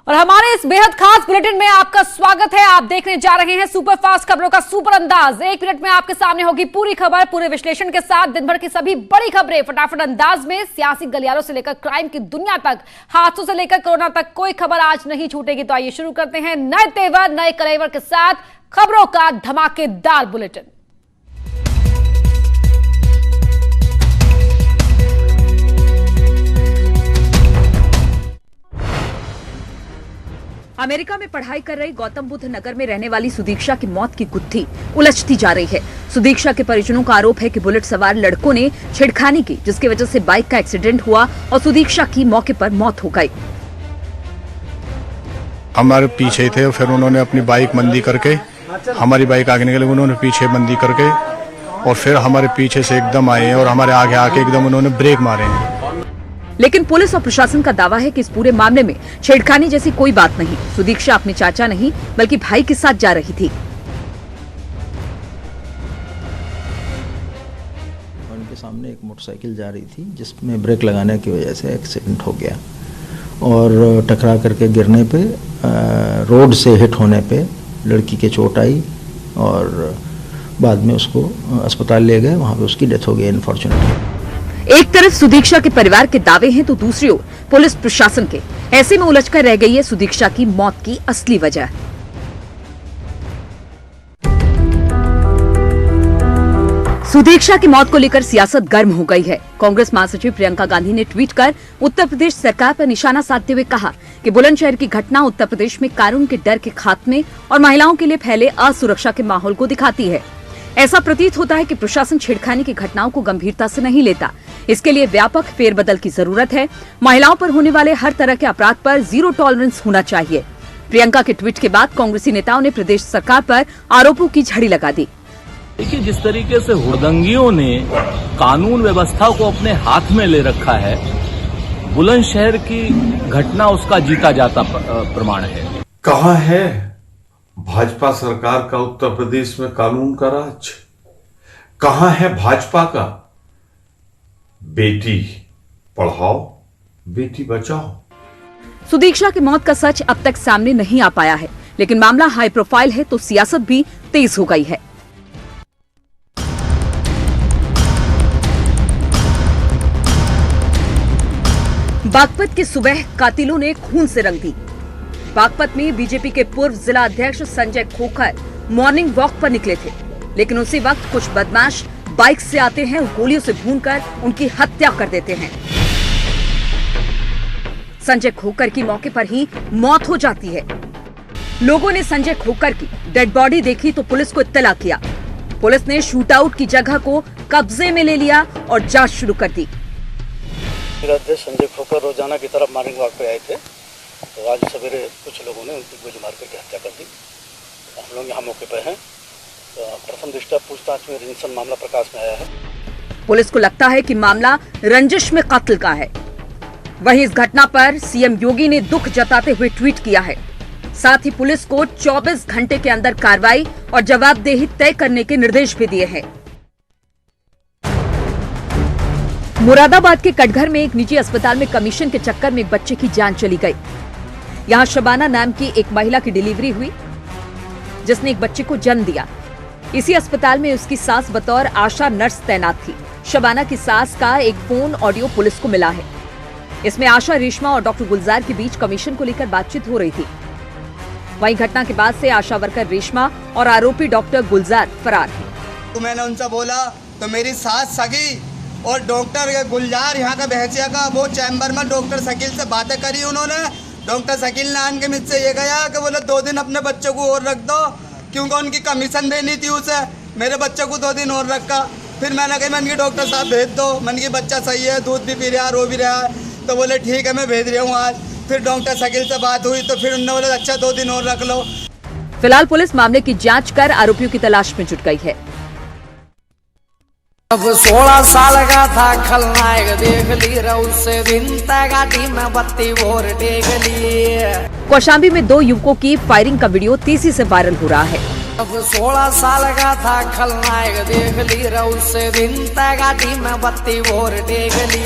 और हमारे इस बेहद खास बुलेटिन में आपका स्वागत है। आप देखने जा रहे हैं सुपरफास्ट खबरों का सुपर अंदाज। 1 मिनट में आपके सामने होगी पूरी खबर, पूरे विश्लेषण के साथ दिन भर की सभी बड़ी खबरें फटाफट अंदाज में। सियासी गलियारों से लेकर क्राइम की दुनिया तक, हादसों से लेकर कोरोना तक, कोई खबर आज नहीं छूटेगी। तो आइए शुरू करते हैं नए तेवर नए कलेवर के साथ खबरों का धमाकेदार बुलेटिन। अमेरिका में पढ़ाई कर रही गौतम बुद्ध नगर में रहने वाली सुदीक्षा की मौत की गुत्थी उलझती जा रही है। सुदीक्षा के परिजनों का आरोप है कि बुलेट सवार लड़कों ने छेड़खानी की, जिसकी वजह से बाइक का एक्सीडेंट हुआ और सुदीक्षा की मौके पर मौत हो गई। हमारे पीछे थे, फिर उन्होंने अपनी बाइक मंदी करके, हमारी बाइक आगे निकली, उन्होंने पीछे मंदी करके और फिर हमारे पीछे से एकदम आए और हमारे आगे आके एकदम उन्होंने ब्रेक मारे। लेकिन पुलिस और प्रशासन का दावा है कि इस पूरे मामले में छेड़खानी जैसी कोई बात नहीं। सुदीक्षा अपने चाचा नहीं बल्कि भाई के साथ जा रही थी। उनके सामने एक मोटरसाइकिल जा रही थी जिसमें ब्रेक लगाने की वजह से एक्सीडेंट हो गया और टकरा करके गिरने पे, रोड से हिट होने पे लड़की के चोट आई और बाद में उसको अस्पताल ले गए। वहाँ पे उसकी डेथ हो गई अनफॉर्चुनेटली। एक तरफ सुदीक्षा के परिवार के दावे हैं तो दूसरी ओर पुलिस प्रशासन के। ऐसे में उलझकर रह गई है सुदीक्षा की मौत की असली वजह। सुदीक्षा की मौत को लेकर सियासत गर्म हो गई है। कांग्रेस महासचिव प्रियंका गांधी ने ट्वीट कर उत्तर प्रदेश सरकार पर निशाना साधते हुए कहा कि बुलंदशहर की घटना उत्तर प्रदेश में कानून के डर के खात्मे और महिलाओं के लिए फैले असुरक्षा के माहौल को दिखाती है। ऐसा प्रतीत होता है कि प्रशासन छेड़खानी की घटनाओं को गंभीरता से नहीं लेता। इसके लिए व्यापक फेरबदल की जरूरत है। महिलाओं पर होने वाले हर तरह के अपराध पर जीरो टॉलरेंस होना चाहिए। प्रियंका के ट्वीट के बाद कांग्रेसी नेताओं ने प्रदेश सरकार पर आरोपों की झड़ी लगा दी। देखिए, जिस तरीके से हुड़दंगियों ने कानून व्यवस्था को अपने हाथ में ले रखा है, बुलंदशहर की घटना उसका जीता जाता प्रमाण है। कहाँ है भाजपा सरकार का उत्तर प्रदेश में कानून का राज? कहां है भाजपा का बेटी पढ़ाओ बेटी बचाओ? सुदीक्षा की मौत का सच अब तक सामने नहीं आ पाया है, लेकिन मामला हाई प्रोफाइल है तो सियासत भी तेज हो गई है। बागपत की सुबह कातिलों ने खून से रंग दी। बागपत में बीजेपी के पूर्व जिला अध्यक्ष संजय खोखर मॉर्निंग वॉक पर निकले थे, लेकिन उसी वक्त कुछ बदमाश बाइक से आते हैं और गोलियों से भूनकर उनकी हत्या कर देते हैं। संजय खोखर की मौके पर ही मौत हो जाती है। लोगों ने संजय खोखर की डेड बॉडी देखी तो पुलिस को इत्तला किया। पुलिस ने शूटआउट की जगह को कब्जे में ले लिया और जांच शुरू कर दी। संजय खोखर रोजाना की तरफ मॉर्निंग वॉक पे आए थे, तो आज सवेरे कुछ लोगों ने उनकी गोली मार करके हत्या कर दी। हम लोग यहाँ मौके पर हैं। तो प्रथम दृष्टया पूछताछ में रिंसन मामला प्रकाश में आया है। पुलिस को लगता है कि मामला रंजिश में कत्ल का है। वहीं इस घटना पर सीएम योगी ने दुख जताते हुए ट्वीट किया है। साथ ही पुलिस को 24 घंटे के अंदर कार्रवाई और जवाबदेही तय करने के निर्देश भी दिए हैं। मुरादाबाद के कटघर में एक निजी अस्पताल में कमीशन के चक्कर में एक बच्चे की जान चली गई। यहाँ शबाना नाम की एक महिला की डिलीवरी हुई, जिसने एक बच्चे को जन्म दिया। इसी अस्पताल में उसकी सास बतौर आशा नर्स तैनात थी। शबाना की सास का एक फोन ऑडियो पुलिस को मिला है। इसमें आशा, रेशमा और डॉक्टर गुलजार के बीच कमीशन को लेकर बातचीत हो रही थी। वहीं घटना के बाद से आशा वर्कर रेशमा और आरोपी डॉक्टर गुलजार फरार है। तो मैंने उनसे बोला तो मेरी सास सगी और डॉक्टर गुलजार यहाँ का बहचिया का वो चैम्बर में डॉक्टर शकील से बातें करी उन्होंने। डॉक्टर शकील ने आन के मुझसे ये कहा कि बोले 2 दिन अपने बच्चों को और रख दो, क्योंकि उनकी कमीशन देनी थी उसे। मेरे बच्चे को 2 दिन और रखा। फिर मैंने कहा मैंने डॉक्टर साहब भेज दो, मैंने की बच्चा सही है, दूध भी पी रहा है, रो भी रहा है। तो बोले ठीक है मैं भेज रहा हूँ आज। फिर डॉक्टर शकील से बात हुई तो फिर उन्होंने बोला अच्छा 2 दिन और रख लो। फिलहाल पुलिस मामले की जांच कर आरोपियों की तलाश में जुट गई है। अब 16 साल का था खलनायक, देख ली उससे गाड़ी में बत्ती और देख ली। कौशाम्बी में 2 युवकों की फायरिंग का वीडियो तेजी से वायरल हो रहा है। अब 16 साल का था खलनायक, देख ली उससे गाड़ी में बत्ती और देख ली।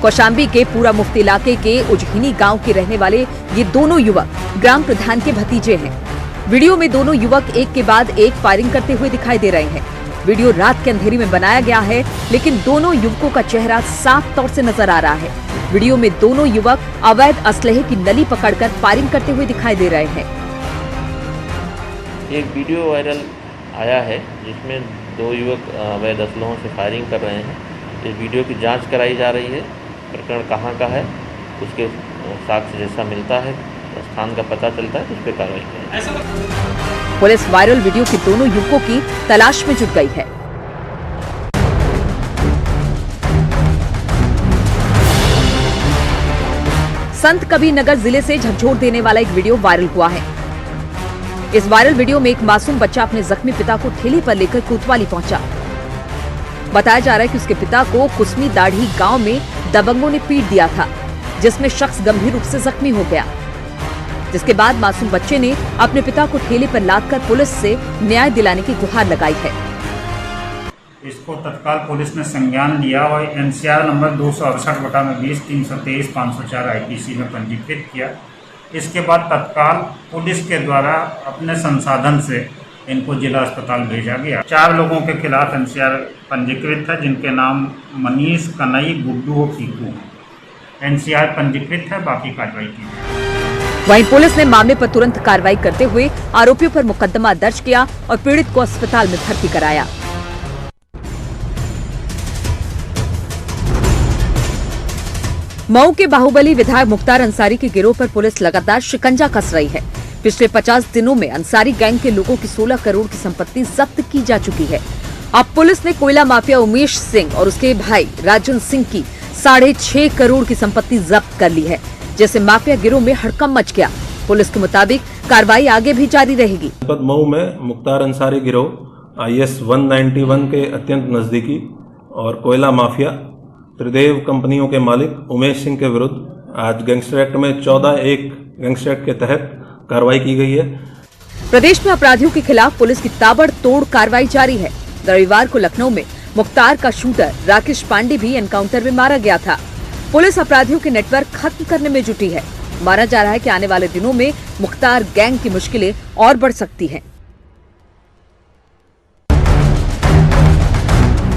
कौशाम्बी के पूरा मुफ्ती इलाके के उजहिनी गांव के रहने वाले ये दोनों युवक ग्राम प्रधान के भतीजे हैं। वीडियो में दोनों युवक एक के बाद एक फायरिंग करते हुए दिखाई दे रहे हैं। वीडियो रात के अंधेरी में बनाया गया है, लेकिन दोनों युवकों का चेहरा साफ तौर से नजर आ रहा है। वीडियो में दोनों युवक अवैध असलहे की नली पकड़कर फायरिंग करते हुए दिखाई दे रहे हैं। एक वीडियो वायरल आया है जिसमें दो युवक अवैध असलहों से फायरिंग कर रहे हैं। इस वीडियो की जांच कराई जा रही है। प्रकरण कहाँ का है, उसके साक्ष्य जैसा मिलता है, स्थान का पता चलता है तो उस पर कार्रवाई करेंगे। पुलिस वायरल वीडियो के दोनों युवकों की तलाश में जुट गई है। संत कबीर नगर जिले से झकझोर देने वाला एक वीडियो वायरल हुआ है। इस वायरल वीडियो में एक मासूम बच्चा अपने जख्मी पिता को ठेले पर लेकर कोतवाली पहुंचा। बताया जा रहा है कि उसके पिता को कुसमी दाढ़ी गांव में दबंगों ने पीट दिया था, जिसमें शख्स गंभीर रूप से जख्मी हो गया। जिसके बाद मासूम बच्चे ने अपने पिता को ठेले पर लादकर पुलिस से न्याय दिलाने की गुहार लगाई है। इसको तत्काल पुलिस ने संज्ञान लिया और एनसीआर नंबर 268/20 323/504 आईपीसी में पंजीकृत किया। इसके बाद तत्काल पुलिस के द्वारा अपने संसाधन से इनको जिला अस्पताल भेजा गया। 4 लोगों के खिलाफ एनसीआर पंजीकृत है, जिनके नाम मनीष, कनई, गुड्डू और कीकू। एनसीआर पंजीकृत है, बाकी कार्रवाई की है। वहीं पुलिस ने मामले पर तुरंत कार्रवाई करते हुए आरोपियों पर मुकदमा दर्ज किया और पीड़ित को अस्पताल में भर्ती कराया। मऊ के बाहुबली विधायक मुख्तार अंसारी के गिरोह पर पुलिस लगातार शिकंजा कस रही है। पिछले 50 दिनों में अंसारी गैंग के लोगों की 16 करोड़ की संपत्ति जब्त की जा चुकी है। अब पुलिस ने कोयला माफिया उमेश सिंह और उसके भाई राजन सिंह की 6.5 करोड़ की संपत्ति जब्त कर ली है, जिससे माफिया गिरोह में हड़कंप मच गया। पुलिस के मुताबिक कार्रवाई आगे भी जारी रहेगी। मऊ में मुख्तार अंसारी गिरोह IS 191 के अत्यंत नजदीकी और कोयला माफिया त्रिदेव कंपनियों के मालिक उमेश सिंह के विरुद्ध आज गैंगस्टर एक्ट में 14(1) गैंगस्टर एक्ट के तहत कार्रवाई की गई है। प्रदेश में अपराधियों के खिलाफ पुलिस की ताबड़तोड़ कार्रवाई जारी है। रविवार को लखनऊ में मुख्तार का शूटर राकेश पांडे भी एनकाउंटर में मारा गया था। पुलिस अपराधियों के नेटवर्क खत्म करने में जुटी है। माना जा रहा है कि आने वाले दिनों में मुख्तार गैंग की मुश्किलें और बढ़ सकती हैं।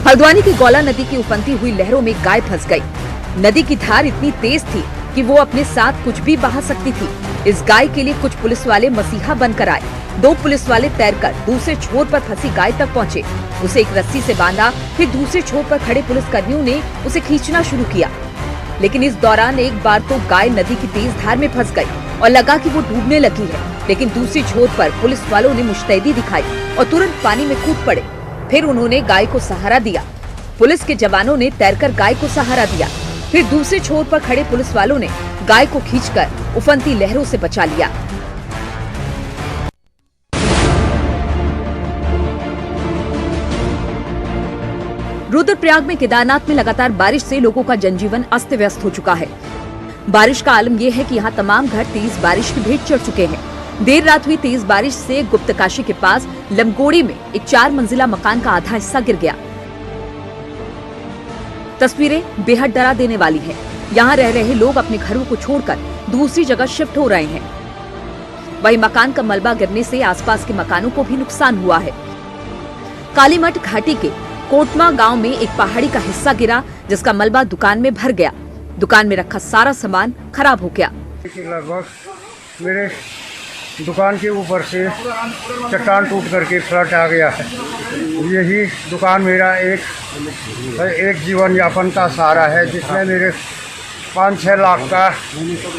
हल्द्वानी की गौला नदी की उफनती हुई लहरों में गाय फंस गई। नदी की धार इतनी तेज थी कि वो अपने साथ कुछ भी बहा सकती थी। इस गाय के लिए कुछ पुलिस वाले मसीहा बनकर आए। 2 पुलिस वाले तैरकर दूसरे छोर पर फंसी गाय तक पहुंचे। उसे एक रस्सी से बांधा, फिर दूसरे छोर पर खड़े पुलिस कर्मियों ने उसे खींचना शुरू किया। लेकिन इस दौरान एक बार तो गाय नदी की तेज धार में फंस गई और लगा कि वो डूबने लगी है। लेकिन दूसरी छोर पर पुलिस वालों ने मुस्तैदी दिखाई और तुरंत पानी में कूद पड़े। फिर उन्होंने गाय को सहारा दिया। पुलिस के जवानों ने तैरकर गाय को सहारा दिया। फिर दूसरे छोर पर खड़े पुलिस वालों ने गाय को खींचकर उफनती लहरों से बचा लिया। रुद्रप्रयाग में केदारनाथ में लगातार बारिश से लोगों का जनजीवन अस्त व्यस्त हो चुका है। बारिश का आलम यह है कि यहाँ तमाम घर तेज बारिश की भेंट चढ़ चुके हैं। देर रात हुई तेज बारिश से गुप्तकाशी के पास लमगोड़ी में एक 4 मंजिला मकान का आधा हिस्सा गिर गया। तस्वीरें बेहद डरा देने वाली हैं। यहाँ रह रहे लोग अपने घरों को छोड़कर दूसरी जगह शिफ्ट हो रहे हैं। वहीं मकान का मलबा गिरने से आसपास के मकानों को भी नुकसान हुआ है। कालीमठ घाटी के कोटमा गांव में एक पहाड़ी का हिस्सा गिरा, जिसका मलबा दुकान में भर गया। दुकान में रखा सारा सामान खराब हो गया। लगभग मेरे दुकान के ऊपर से चट्टान टूट करके फ्लड आ गया है। यही दुकान मेरा एक जीवन यापन का सहारा है, जिसमें मेरे 5-6 लाख का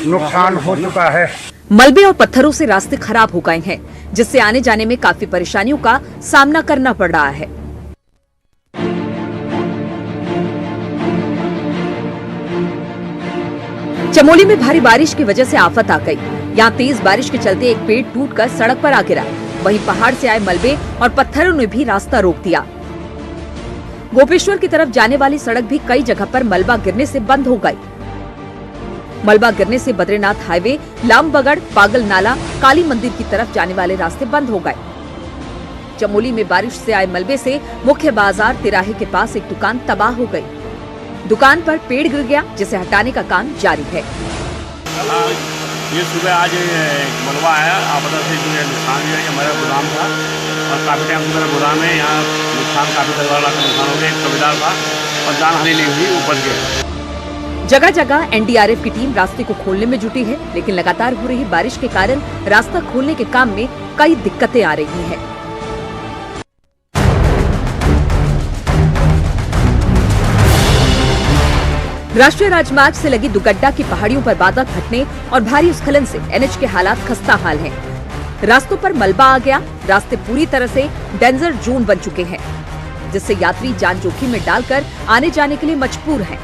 नुकसान हो चुका है। मलबे और पत्थरों से रास्ते खराब हो गए हैं, जिससे आने जाने में काफी परेशानियों का सामना करना पड़ रहा है। चमोली में भारी बारिश की वजह से आफत आ गई। यहाँ तेज बारिश के चलते एक पेड़ टूटकर सड़क पर आ गिरा। वहीं पहाड़ से आए मलबे और पत्थरों ने भी रास्ता रोक दिया। गोपेश्वर की तरफ जाने वाली सड़क भी कई जगह पर मलबा गिरने से बंद हो गई। मलबा गिरने से बद्रीनाथ हाईवे, लामबगड़, पागल नाला, काली मंदिर की तरफ जाने वाले रास्ते बंद हो गए। चमोली में बारिश से आए मलबे से मुख्य बाजार तिराहे के पास एक दुकान तबाह हो गई। दुकान पर पेड़ गिर गया, जिसे हटाने का काम जारी है। ये सुबह आज मलबा आया, आपदा से जो नुकसान हुआ, ये हमारा गोदाम था और काफ़ी टाइम से मेरा गोदाम है, यहाँ नुकसान काफ़ी तरह का नुकसान हो गया। एक कबीदार था और जान हानि नहीं हुई, ऊपर गए। जगह जगह एनडीआरएफ की टीम रास्ते को खोलने में जुटी है, लेकिन लगातार हो रही बारिश के कारण रास्ता खोलने के काम में कई दिक्कतें आ रही हैं। राष्ट्रीय राजमार्ग से लगी दुगड्डा की पहाड़ियों पर बादल फटने और भारी स्खलन से एनएच के हालात खस्ता हाल हैं। रास्तों पर मलबा आ गया, रास्ते पूरी तरह से डेंजर जोन बन चुके हैं, जिससे यात्री जान जोखिम में डालकर आने जाने के लिए मजबूर हैं।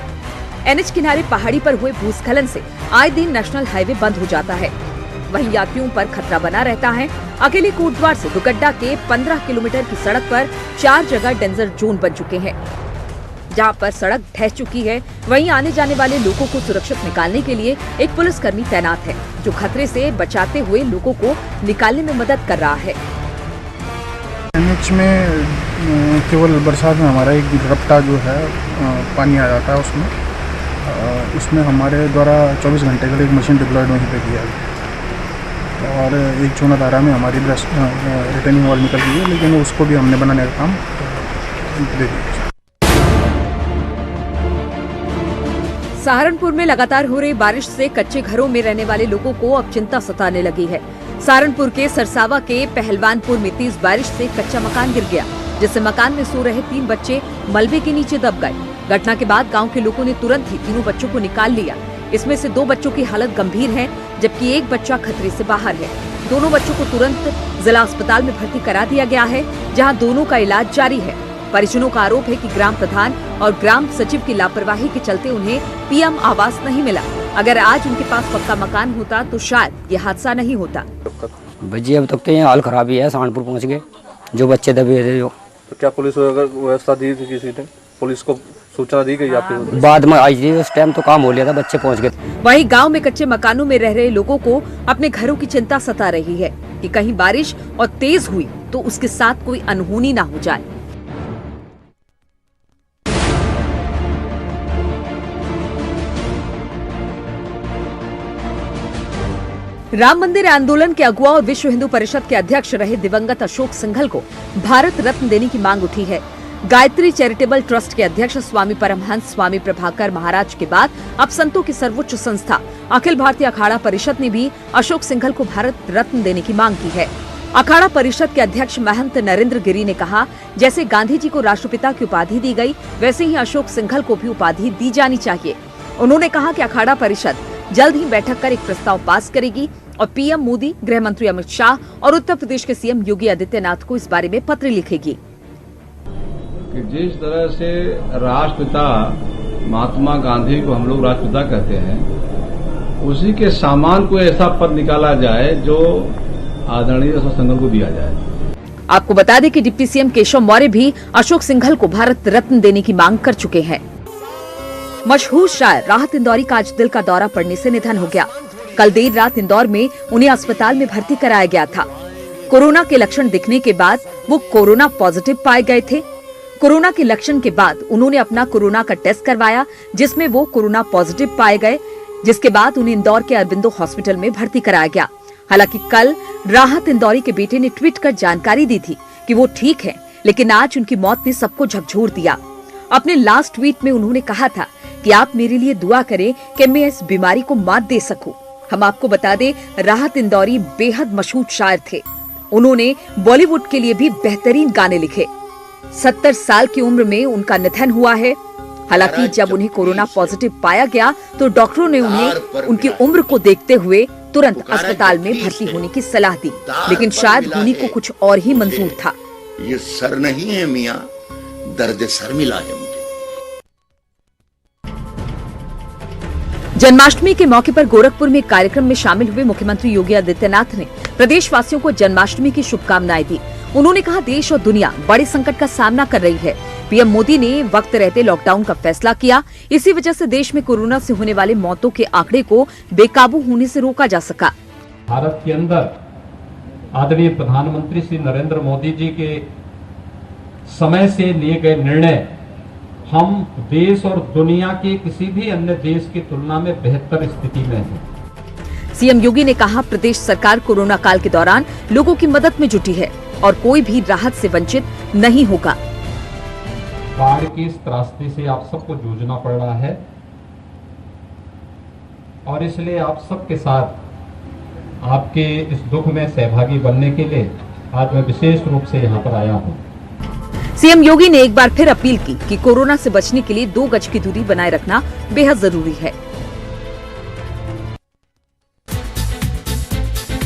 एनएच किनारे पहाड़ी पर हुए भूस्खलन से आए दिन नेशनल हाईवे बंद हो जाता है, वहीं यात्रियों पर खतरा बना रहता है। अकेले कोटद्वार से दुगड्डा के 15 किलोमीटर की सड़क पर 4 जगह डेंजर जोन बन चुके हैं, जहां पर सड़क ढह चुकी है। वहीं आने जाने वाले लोगों को सुरक्षित निकालने के लिए एक पुलिसकर्मी तैनात है, जो खतरे से बचाते हुए लोगों को निकालने में मदद कर रहा है। एनएच में केवल बरसात में हमारा एक रपटा जो है पानी आ जाता है, उसमें हमारे द्वारा 24 घंटे के लिए एक मशीन डिप्लॉयड वहीं पे किया गया और एक चूना धारा में हमारी रिटर्निंग वॉल निकल गई है, लेकिन उसको भी हमने बनाने का काम दे दिया। सहारनपुर में लगातार हो रही बारिश से कच्चे घरों में रहने वाले लोगों को अब चिंता सताने लगी है। सहारनपुर के सरसावा के पहलवानपुर में तेज बारिश से कच्चा मकान गिर गया, जिससे मकान में सो रहे 3 बच्चे मलबे के नीचे दब गए। घटना के बाद गांव के लोगों ने तुरंत ही तीनों बच्चों को निकाल लिया। इसमें से 2 बच्चों की हालत गंभीर है, जबकि एक बच्चा खतरे से बाहर है। दोनों बच्चों को तुरंत जिला अस्पताल में भर्ती करा दिया गया है, जहां दोनों का इलाज जारी है। परिजनों का आरोप है कि ग्राम प्रधान और ग्राम सचिव की लापरवाही के चलते उन्हें पीएम आवास नहीं मिला। अगर आज उनके पास पक्का मकान होता तो शायद ये हादसा नहीं होता। भैया अब तक तो यहाँ हाल खराब ही है, सहारनपुर पहुँच गए जो बच्चे दबे थे। जो तो क्या पुलिस व्यवस्था दी थी, किसी ने पुलिस को सूचना दी गई? आपकी बाद में आई थी, उस टाइम तो काम हो लिया था, बच्चे पहुँच गए। वहीं गांव में कच्चे मकानों में रह रहे लोगों को अपने घरों की चिंता सता रही है कि कहीं बारिश और तेज हुई तो उसके साथ कोई अनहोनी ना हो जाए। राम मंदिर आंदोलन के अगुआ और विश्व हिंदू परिषद के अध्यक्ष रहे दिवंगत अशोक सिंघल को भारत रत्न देने की मांग उठी है। गायत्री चैरिटेबल ट्रस्ट के अध्यक्ष स्वामी परमहंस स्वामी प्रभाकर महाराज के बाद अब संतों की सर्वोच्च संस्था अखिल भारतीय अखाड़ा परिषद ने भी अशोक सिंघल को भारत रत्न देने की मांग की है। अखाड़ा परिषद के अध्यक्ष महंत नरेंद्र गिरी ने कहा, जैसे गांधी जी को राष्ट्रपिता की उपाधि दी गई, वैसे ही अशोक सिंघल को भी उपाधि दी जानी चाहिए। उन्होंने कहा कि अखाड़ा परिषद जल्द ही बैठक कर एक प्रस्ताव पास करेगी और पीएम मोदी, गृह मंत्री अमित शाह और उत्तर प्रदेश के सीएम योगी आदित्यनाथ को इस बारे में पत्र लिखेगी। कि जिस तरह से राष्ट्रपिता महात्मा गांधी को हम लोग राष्ट्रपिता कहते हैं, उसी के सामान को ऐसा पद निकाला जाए जो आदरणीय अशोक सिंघल को दिया जाए। आपको बता दें कि डिप्टी सीएम केशव मौर्य भी अशोक सिंघल को भारत रत्न देने की मांग कर चुके हैं। मशहूर शायर राहत इंदौरी का आज दिल का दौरा पड़ने से निधन हो गया। कल देर रात इंदौर में उन्हें अस्पताल में भर्ती कराया गया था। कोरोना के लक्षण दिखने के बाद वो कोरोना पॉजिटिव पाए गए थे। कोरोना के लक्षण के बाद उन्होंने अपना कोरोना का टेस्ट करवाया, जिसमें वो कोरोना पॉजिटिव पाए गए, जिसके बाद उन्हें इंदौर के अरबिंदो हॉस्पिटल में भर्ती कराया गया। हालांकि कल राहत इंदौरी के बेटे ने ट्वीट कर जानकारी दी थी कि वो ठीक है, लेकिन आज उनकी मौत ने सबको झकझोर दिया। अपने लास्ट ट्वीट में उन्होंने कहा था कि आप मेरे लिए दुआ करें कि मैं इस बीमारी को मात दे सकूं। हम आपको बता दें, राहत इंदौरी बेहद मशहूर शायर थे। उन्होंने बॉलीवुड के लिए भी बेहतरीन गाने लिखे। 70 साल की उम्र में उनका निधन हुआ है। हालांकि जब उन्हें कोरोना पॉजिटिव पाया गया तो डॉक्टरों ने उन्हें उनकी उम्र को देखते हुए तुरंत अस्पताल में भर्ती होने की सलाह दी, लेकिन शायद उन्हीं को कुछ और ही मंजूर था। ये सर नहीं है मियां, दर्द सर मिला है मुझे। जन्माष्टमी के मौके पर गोरखपुर में एक कार्यक्रम में शामिल हुए मुख्यमंत्री योगी आदित्यनाथ ने प्रदेशवासियों को जन्माष्टमी की शुभकामनाएं दी। उन्होंने कहा, देश और दुनिया बड़े संकट का सामना कर रही है। पीएम मोदी ने वक्त रहते लॉकडाउन का फैसला किया। इसी वजह से देश में कोरोना से होने वाले मौतों के आंकड़े को बेकाबू होने से रोका जा सका। भारत के अंदर आदरणीय प्रधानमंत्री श्री नरेंद्र मोदी जी के समय से लिए गए निर्णय हम देश और दुनिया के किसी भी अन्य देश की तुलना में बेहतर स्थिति में हैं। सीएम योगी ने कहा, प्रदेश सरकार कोरोना काल के दौरान लोगों की मदद में जुटी है और कोई भी राहत से वंचित नहीं होगा। बाढ़ की इस त्रासदी से आप सबको जूझना पड़ रहा है और इसलिए आप सबके साथ आपके इस दुख में सहभागी बनने के लिए आज मैं विशेष रूप से यहाँ पर आया हूँ। सीएम योगी ने एक बार फिर अपील की कि कोरोना से बचने के लिए 2 गज की दूरी बनाए रखना बेहद जरूरी है।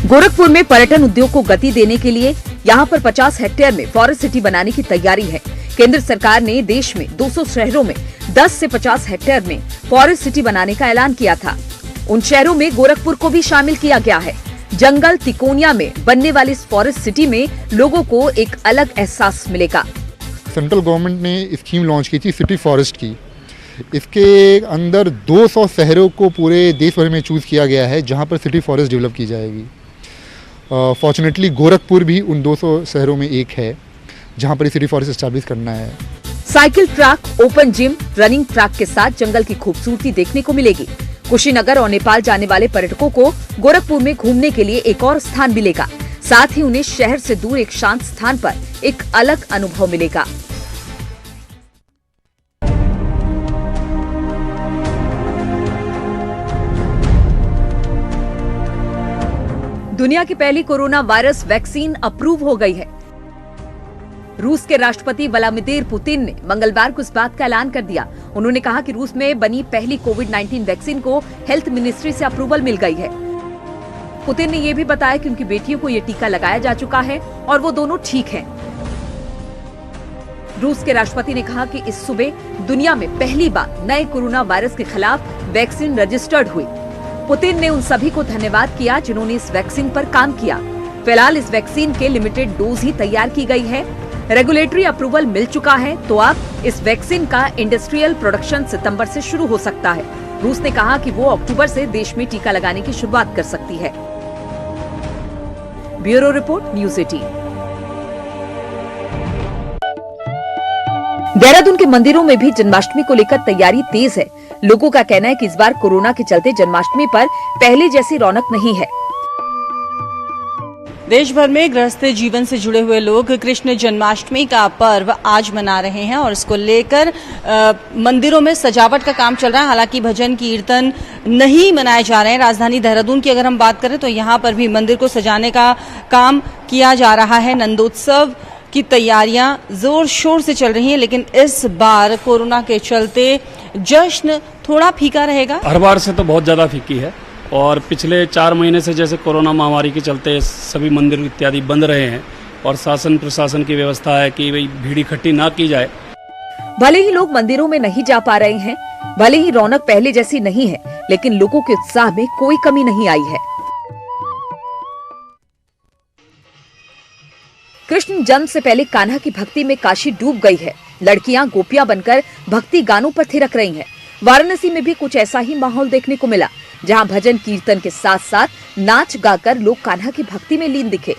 गोरखपुर में पर्यटन उद्योग को गति देने के लिए यहां पर 50 हेक्टेयर में फॉरेस्ट सिटी बनाने की तैयारी है। केंद्र सरकार ने देश में 200 शहरों में 10 से 50 हेक्टेयर में फॉरेस्ट सिटी बनाने का ऐलान किया था। उन शहरों में गोरखपुर को भी शामिल किया गया है। जंगल तिकोनिया में बनने वाली इस फॉरेस्ट सिटी में लोगों को एक अलग एहसास मिलेगा। सेंट्रल गवर्नमेंट ने स्कीम लॉन्च की थी सिटी फॉरेस्ट की। इसके अंदर 200 शहरों को पूरे देश भर में चूज किया गया है जहां पर सिटी फॉरेस्ट डेवलप की जाएगी। फॉर्चुनेटली गोरखपुर भी उन 200 शहरों में एक है जहां पर सिटी फॉरेस्ट एस्टैब्लिश करना है। Cycle track, open gym, running track के साथ जंगल की खूबसूरती देखने को मिलेगी। कुशीनगर और नेपाल जाने वाले पर्यटकों को गोरखपुर में घूमने के लिए एक और स्थान मिलेगा। साथ ही उन्हें शहर से दूर एक शांत स्थान पर एक अलग अनुभव मिलेगा। दुनिया की पहली कोरोना वायरस वैक्सीन अप्रूव हो गई है। रूस के राष्ट्रपति व्लादिमीर पुतिन ने मंगलवार को इस बात का ऐलान कर दिया। उन्होंने कहा कि रूस में बनी पहली कोविड-19 वैक्सीन को हेल्थ मिनिस्ट्री से अप्रूवल मिल गई है। पुतिन ने यह भी बताया कि उनकी बेटियों को यह टीका लगाया जा चुका है और वो दोनों ठीक हैं। रूस के राष्ट्रपति ने कहा कि इस सुबह दुनिया में पहली बार नए कोरोना वायरस के खिलाफ वैक्सीन रजिस्टर्ड हुई। पुतिन ने उन सभी को धन्यवाद किया जिन्होंने इस वैक्सीन पर काम किया। फिलहाल इस वैक्सीन के लिमिटेड डोज ही तैयार की गई है। रेगुलेटरी अप्रूवल मिल चुका है तो अब इस वैक्सीन का इंडस्ट्रियल प्रोडक्शन सितंबर से शुरू हो सकता है। रूस ने कहा कि वो अक्टूबर से देश में टीका लगाने की शुरुआत कर सकती है। Bureau report, news 18। देहरादून के मंदिरों में भी जन्माष्टमी को लेकर तैयारी तेज है। लोगों का कहना है कि इस बार कोरोना के चलते जन्माष्टमी पर पहले जैसी रौनक नहीं है। देश भर में गृहस्थ जीवन से जुड़े हुए लोग कृष्ण जन्माष्टमी का पर्व आज मना रहे हैं और इसको लेकर मंदिरों में सजावट का काम चल रहा है। हालांकि भजन कीर्तन नहीं मनाए जा रहे हैं। राजधानी देहरादून की अगर हम बात करें तो यहाँ पर भी मंदिर को सजाने का काम किया जा रहा है। नंदोत्सव की तैयारियां जोर शोर से चल रही हैं, लेकिन इस बार कोरोना के चलते जश्न थोड़ा फीका रहेगा। हर बार से तो बहुत ज्यादा फीकी है और पिछले 4 महीने से जैसे कोरोना महामारी के चलते सभी मंदिर इत्यादि बंद रहे हैं और शासन प्रशासन की व्यवस्था है कि भाई भीड़ इकट्ठी ना की जाए। भले ही लोग मंदिरों में नहीं जा पा रहे हैं, भले ही रौनक पहले जैसी नहीं है, लेकिन लोगों के उत्साह में कोई कमी नहीं आई है। कृष्ण जन्म से पहले कान्हा की भक्ति में काशी डूब गई है। लड़कियां गोपियां बनकर भक्ति गानों पर थिरक रही हैं। वाराणसी में भी कुछ ऐसा ही माहौल देखने को मिला, जहां भजन कीर्तन के साथ साथ नाच गाकर लोग कान्हा की भक्ति में लीन दिखे।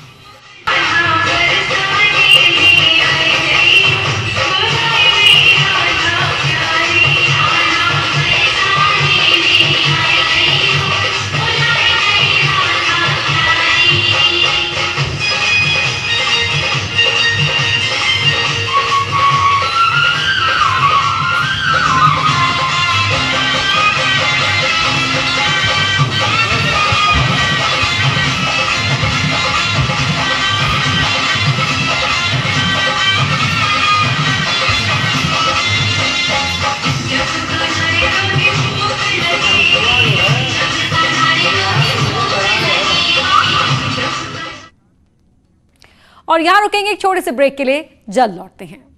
और यहां रुकेंगे एक छोटे से ब्रेक के लिए, जल्द लौटते हैं।